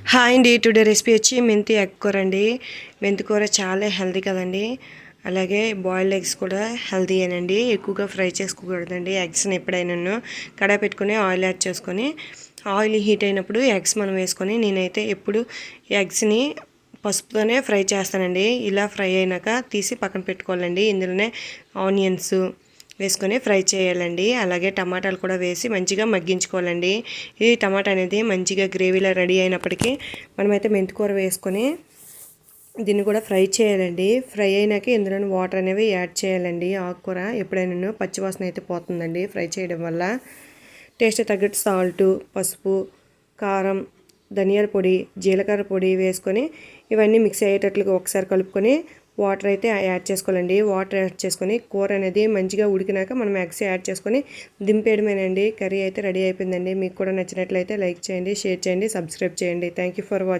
Hi అండి. Today recipe వచ్చి మెంతి ఎగ్ కూర అండి. మెంతి కూర చాలా హెల్తీ కదండి. అలాగే బాయిల్డ్ ఎగ్స్ కూడా హెల్తీయేనండి. ఎక్కువగా ఫ్రై చేసుకోకూడదండి ఎగ్స్ని. ఎప్పుడైనా కడాయి పెట్టుకొని ఆయిల్ యాడ్ చేసుకొని ఆయిల్ హీట్ అయినప్పుడు ఎగ్స్ మనం వేసుకొని నేనైతే ఎప్పుడు ఎగ్స్ని పసుపుతోనే ఫ్రై చేస్తానండి. ఇలా ఫ్రై అయినాక తీసి పక్కన పెట్టుకోవాలండి. ఇందులోనే ఆనియన్స్ వేసుకొని ఫ్రై చేయాలండి. అలాగే టమాటాలు కూడా వేసి మంచిగా మగ్గించుకోవాలండి. ఈ టమాటా అనేది మంచిగా గ్రేవీలో రెడీ అయినప్పటికీ మనమైతే మెంతికూర వేసుకొని దీన్ని కూడా ఫ్రై చేయాలండి. ఫ్రై అయినాక ఇందులో వాటర్ అనేవి యాడ్ చేయాలండి. ఆకుకూర ఎప్పుడైనా పచ్చివాసన అయితే పోతుందండి ఫ్రై చేయడం వల్ల. టేస్ట్ తగ్గట్టు సాల్టు, పసుపు, కారం, ధనియాల పొడి, జీలకర్ర పొడి వేసుకొని ఇవన్నీ మిక్స్ అయ్యేటట్లుగా ఒకసారి కలుపుకొని వాటర్ అయితే యాడ్ చేసుకోవాలండి. వాటర్ యాడ్ చేసుకొని కూర అనేది మంచిగా ఉడికినాక మనం ఎగ్స్ యాడ్ చేసుకొని దింపేయడమేనండి. కర్రీ అయితే రెడీ అయిపోయిందండి. మీకు కూడా నచ్చినట్లయితే లైక్ చేయండి, షేర్ చేయండి, సబ్స్క్రైబ్ చేయండి. Thank you for watching.